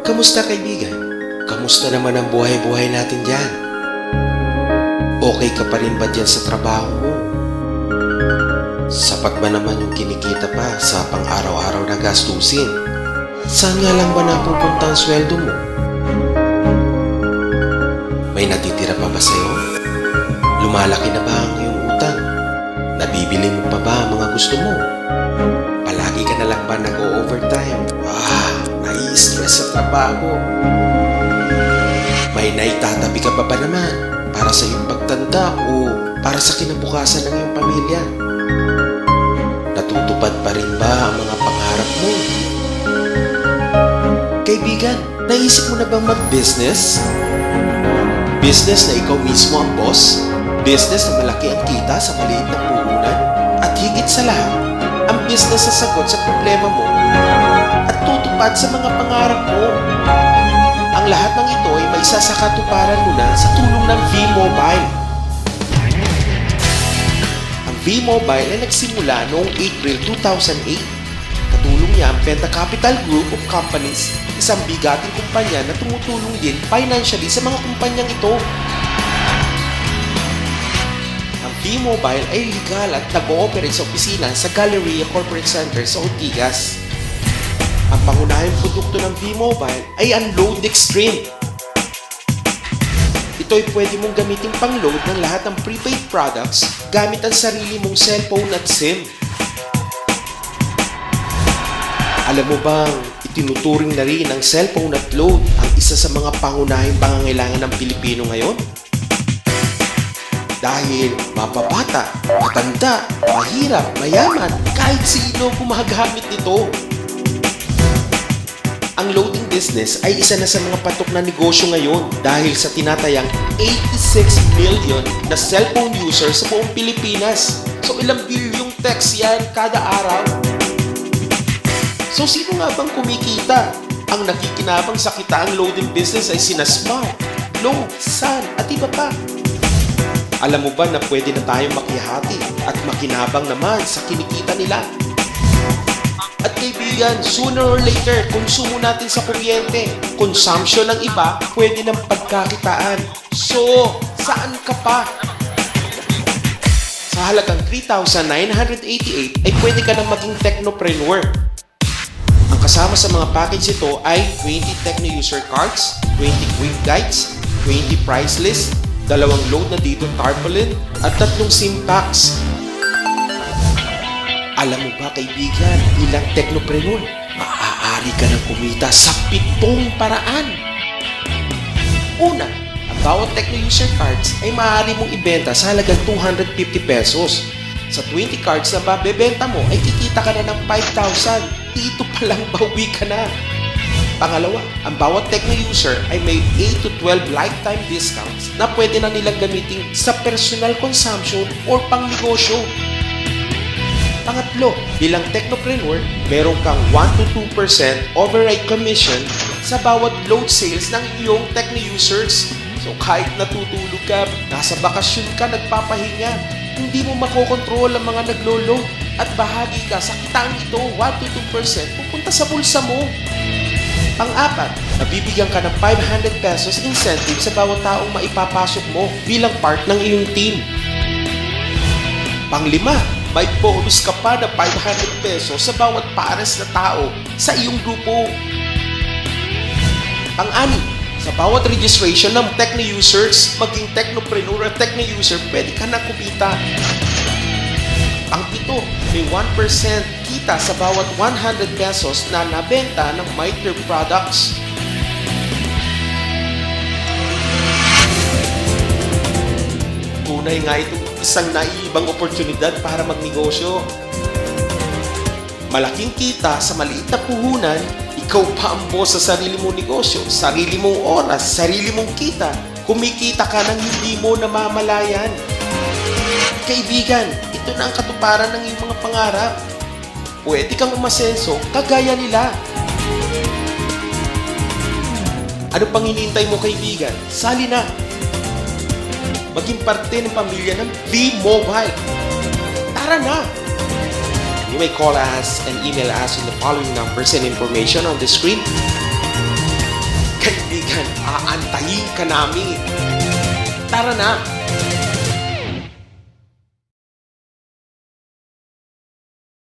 Kamusta kaibigan? Kamusta naman ang buhay-buhay natin dyan? Okay ka pa rin ba dyan sa trabaho mo? Sapat ba naman yung kinikita pa sa pang-araw-araw na gastusin? Saan nga lang ba napupunta ang sweldo mo? May natitira pa ba sa'yo? Lumalaki na ba ang iyong utang? Nabibili mo pa ba ang mga gusto mo? Palagi ka na lang ba nag-o-overtime? Nai-stress sa trabaho. May naitatabi ka pa ba naman para sa iyong pagtanda o para sa kinabukasan ng iyong pamilya? Natutupad pa rin ba ang mga pangarap mo? Kaibigan, naisip mo na bang mag-business? Business na ikaw mismo ang boss? Business na malaki ang kita sa maliit na puhunan? At higit sa lahat, ang business na sagot sa problema mo at tutupad sa mga pangarap mo. Ang lahat ng ito ay may isa sa katuparan mo na sa tulong ng V-Mobile. Ang V-Mobile ay nagsimula noong April 2008. Katulong niya ang Penta Capital Group of Companies, isang bigating kumpanya na tumutulong din financially sa mga kumpanyang ito. Ang V-Mobile ay legal at nag-ooperate sa opisina sa Galleria Corporate Center sa Ortigas. Ang pangunahing produkto ng V-Mobile ay ang Load Extreme. Ito ay pwede mong gamitin pang-load ng lahat ng prepaid products gamit ang sarili mong cellphone at SIM. Alam mo bang itinuturing na rin ang cellphone at load ang isa sa mga pangunahing pangangailangan ng Pilipino ngayon? Dahil mapabata, matanda, mahirap, mayaman, kahit sino gumagamit nito. Ang loading business ay isa na sa mga patok na negosyo ngayon dahil sa tinatayang 86 million na cellphone users sa buong Pilipinas. So ilang bilyong text yan kada araw. So sino nga bang kumikita? Ang nakikinabang sa kitaang loading business ay sina Smart, Globe, Sun at iba pa. Alam mo ba na pwede na tayong makihati at makinabang naman sa kinikita nila? At kaibigan, sooner or later, konsumo natin sa kuryente. Consumption ng iba, pwede ng pagkakitaan. So, saan ka pa? Sa halagang 3,988 ay pwede ka nang maging technopreneur. Ang kasama sa mga package ito ay 20 Techno User Cards, 20 Quick Guides, 20 Price List, 2 load na dito tarpaulin, at 3 SIM packs. Alam mo ba kaibigan, bilang technopreneur, maaari ka nang kumita sa 7 paraan. Una, ang bawat Techno User Cards ay maaari mong ibenta sa halagang 250 pesos. Sa 20 cards na mabebenta mo ay kikita ka na ng 5,000. Dito pa lang bawi ka na. Pangalawa, ang bawat Techno user ay may 8 to 12 lifetime discounts na pwede na nilang gamitin sa personal consumption or pangnegosyo. Pangatlo, bilang technopreneur, meron kang 1 to 2% override commission sa bawat load sales ng iyong Techno users. So kahit natutulog ka, nasa bakasyon ka, nagpapahinga, hindi mo makokontrol ang mga naglo-load at bahagi ka sa kitang ito, 1 to 2% pupunta sa bulsa mo. Pang-apat, nabibigyan ka ng 500 pesos incentive sa bawat taong maipapasok mo bilang part ng iyong team. Pang-lima, may bonus ka pa na 500 pesos sa bawat pares na tao sa iyong grupo. Pang-anim, sa bawat registration ng Techno users, maging technopreneur at Techno user, pwede ka na kumita. Pang-pito, may 1% kita sa bawat 100 pesos na nabenta ng Mitre products. Tunay nga itong isang naiibang oportunidad para magnegosyo. Malaking kita sa maliit na puhunan, ikaw pa ang boss sa sarili mong negosyo, sarili mong oras, sarili mong kita. Kumikita ka ng hindi mo namamalayan. Kaibigan, ito na ang katuparan ng iyong mga pangarap. Pwede kang umasenso kagaya nila. Ano pang hinihintay mo kaibigan? Sali na! Maging parte ng pamilya ng V-Mobile. Tara na! You may call us and email us in the following numbers and information on the screen. Yan, aantayin ka namin. Tara na!